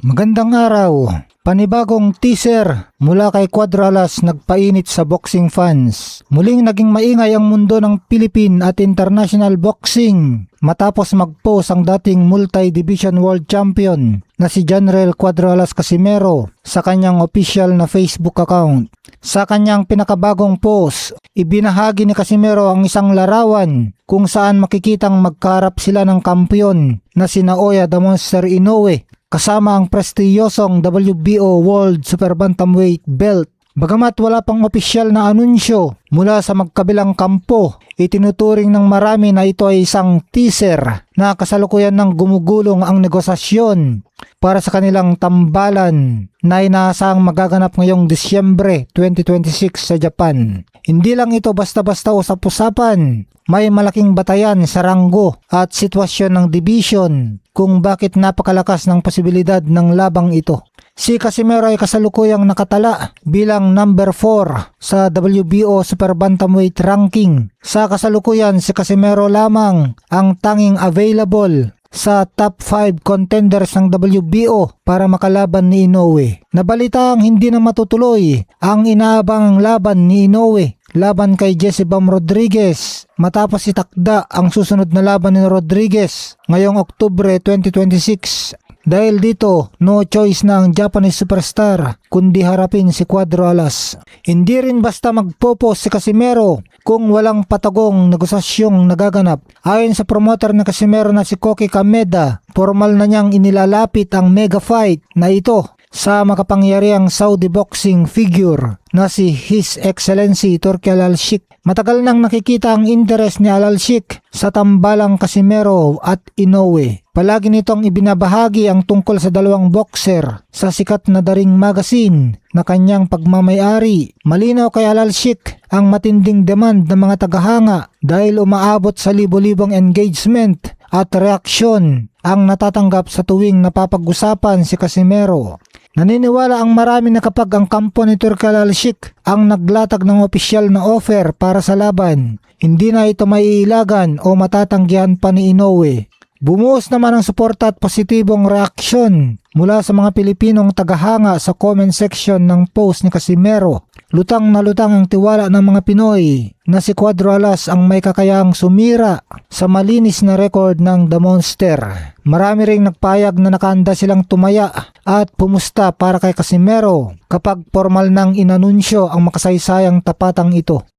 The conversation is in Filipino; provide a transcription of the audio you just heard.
Magandang araw. Panibagong teaser mula kay Cuadro Alas nagpainit sa boxing fans. Muling naging maingay ang mundo ng Philippine at international boxing matapos mag-post ang dating multi-division world champion na si Janrel Cuadro Alas Casimero sa kanyang official na Facebook account. Sa kanyang pinakabagong post, ibinahagi ni Casimero ang isang larawan kung saan makikitang magkaharap sila ng kampiyon na si Naoya the Monster Inoue kasama ang prestiyosong WBO World Super Bantamweight belt. Bagamat wala pang opisyal na anunsyo mula sa magkabilang kampo, itinuturing ng marami na ito ay isang teaser na kasalukuyan ng gumugulong ang negosasyon para sa kanilang tambalan na inaasahang magaganap ngayong Disyembre 2026 sa Japan. Hindi lang ito basta-basta usap-usapan, may malaking batayan sa ranggo at sitwasyon ng division kung bakit napakalakas ng posibilidad ng labang ito. Si Casimero ay kasalukuyang nakatala bilang number 4 sa WBO Super Bantamweight ranking. Sa kasalukuyan, si Casimero lamang ang tanging available sa top 5 contenders ng WBO para makalaban ni Inoue. Nabalitang hindi na matutuloy ang inaabangang laban ni Inoue laban kay Jesse Bam Rodriguez matapos itakda ang susunod na laban ni Rodriguez ngayong Oktubre 2026. Dahil dito, no choice na ang Japanese superstar kundi harapin si Cuadro Alas. Hindi rin basta magpopost si Casimero kung walang patagong negosasyong nagaganap. Ayon sa promoter na Casimero na si Koki Kameda, formal na niyang inilalapit ang mega fight na ito sa makapangyariang Saudi boxing figure na si His Excellency Turki Al-Sheikh. Matagal nang nakikita ang interes ni Al-Sheikh sa tambalang Casimero at Inoue. Palagi nitong ibinabahagi ang tungkol sa dalawang boxer sa sikat na Daring Magazine na kanyang pagmamayari. Malinaw kay Al-Sheikh ang matinding demand ng mga tagahanga dahil umaabot sa libo-libong engagement at reaksyon ang natatanggap sa tuwing napapag-usapan si Casimero. Naniniwala ang marami na kapag ang kampo ni Turki Al-Sheikh ang naglatag ng opisyal na offer para sa laban, hindi na ito maiilagan o matatanggihan pa ni Inoue. Bumuhos naman ang suporta at positibong reaksyon mula sa mga Pilipinong tagahanga sa comment section ng post ni Casimero. Lutang na lutang ang tiwala ng mga Pinoy na si Cuadro Alas ang may kakayahang sumira sa malinis na record ng The Monster. Marami ring nagpayag na nakaanda silang tumaya at pumusta para kay Casimero kapag formal nang inanunsyo ang makasaysayang tapatang ito.